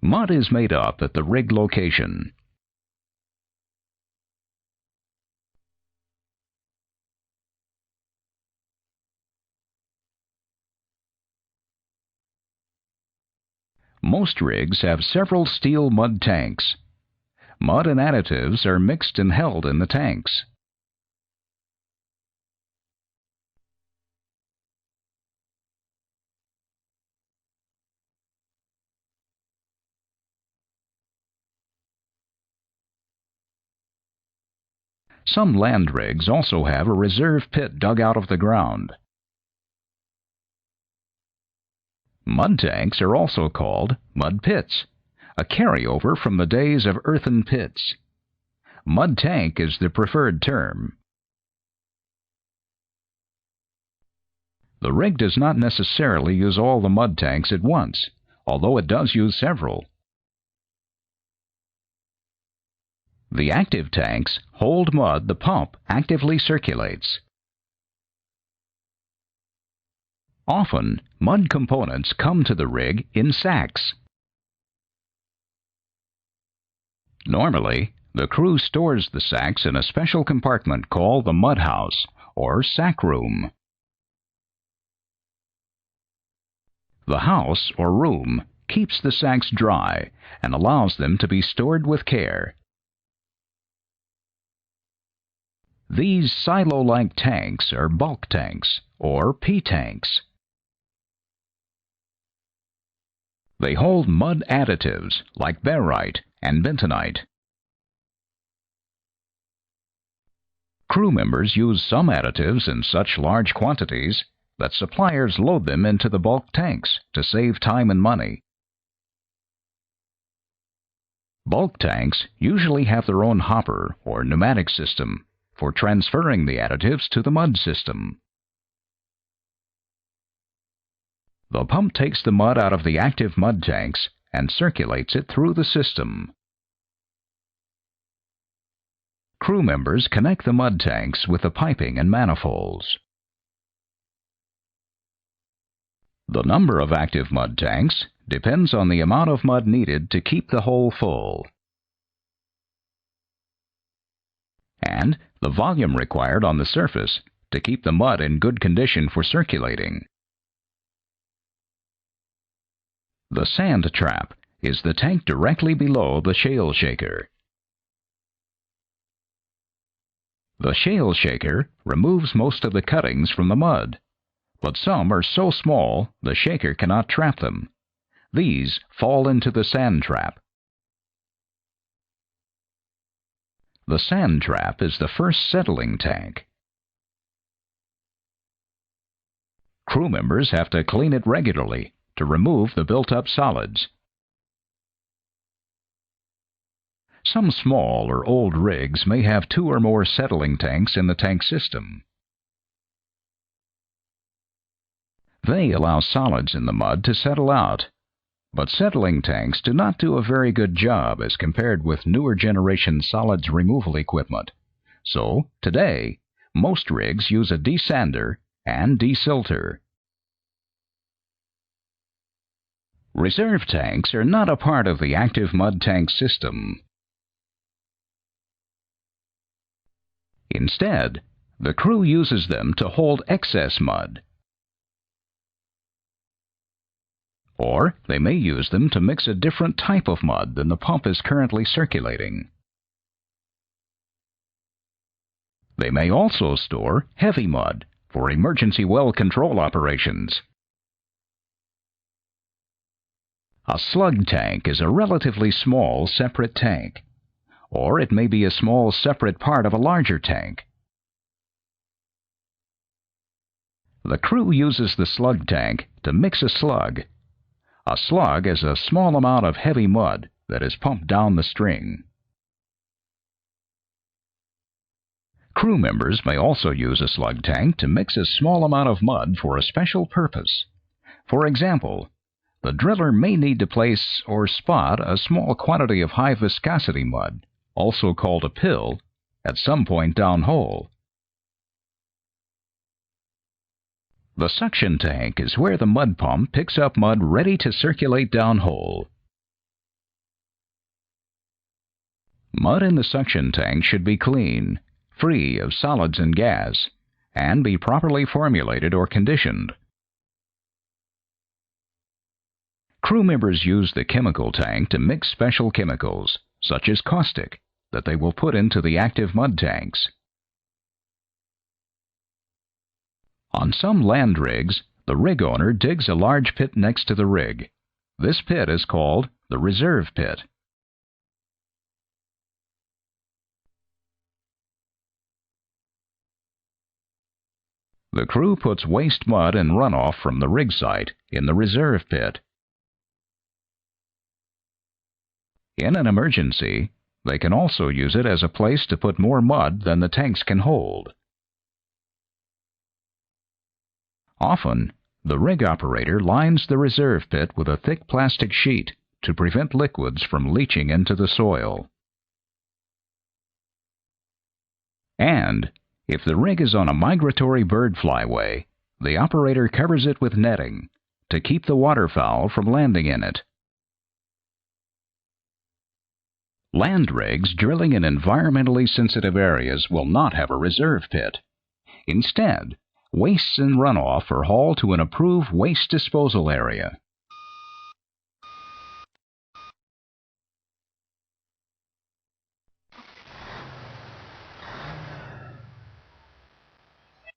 Mud is made up at the rig location. Most rigs have several steel mud tanks. Mud and additives are mixed and held in the tanks. Some land rigs also have a reserve pit dug out of the ground. Mud tanks are also called mud pits, a carryover from the days of earthen pits. Mud tank is the preferred term. The rig does not necessarily use all the mud tanks at once, although it does use several. The active tanks hold mud the pump actively circulates. Often, mud components come to the rig in sacks. Normally, the crew stores the sacks in a special compartment called the mud house or sack room. The house or room keeps the sacks dry and allows them to be stored with care. These silo-like tanks are bulk tanks or P-tanks. They hold mud additives like barite and bentonite. Crew members use some additives in such large quantities that suppliers load them into the bulk tanks to save time and money. Bulk tanks usually have their own hopper or pneumatic system for transferring the additives to the mud system. The pump takes the mud out of the active mud tanks and circulates it through the system. Crew members connect the mud tanks with the piping and manifolds. The number of active mud tanks depends on the amount of mud needed to keep the hole full, and the volume required on the surface to keep the mud in good condition for circulating. The sand trap is the tank directly below the shale shaker. The shale shaker removes most of the cuttings from the mud, but some are so small the shaker cannot trap them. These fall into the sand trap. The sand trap is the first settling tank. Crew members have to clean it regularly to remove the built-up solids. Some small or old rigs may have 2 or more settling tanks in the tank system. They allow solids in the mud to settle out, but settling tanks do not do a very good job as compared with newer generation solids removal equipment. So, today, most rigs use a desander and desilter. Reserve tanks are not a part of the active mud tank system. Instead, the crew uses them to hold excess mud. Or they may use them to mix a different type of mud than the pump is currently circulating. They may also store heavy mud for emergency well control operations. A slug tank is a relatively small separate tank, or it may be a small separate part of a larger tank. The crew uses the slug tank to mix a slug. A slug is a small amount of heavy mud that is pumped down the string. Crew members may also use a slug tank to mix a small amount of mud for a special purpose. For example, the driller may need to place or spot a small quantity of high viscosity mud, also called a pill, at some point downhole. The suction tank is where the mud pump picks up mud ready to circulate downhole. Mud in the suction tank should be clean, free of solids and gas, and be properly formulated or conditioned. Crew members use the chemical tank to mix special chemicals, such as caustic, that they will put into the active mud tanks. On some land rigs, the rig owner digs a large pit next to the rig. This pit is called the reserve pit. The crew puts waste mud and runoff from the rig site in the reserve pit. In an emergency, they can also use it as a place to put more mud than the tanks can hold. Often, the rig operator lines the reserve pit with a thick plastic sheet to prevent liquids from leaching into the soil. And, if the rig is on a migratory bird flyway, the operator covers it with netting to keep the waterfowl from landing in it. Land rigs drilling in environmentally sensitive areas will not have a reserve pit. Instead, wastes and runoff are hauled to an approved waste disposal area.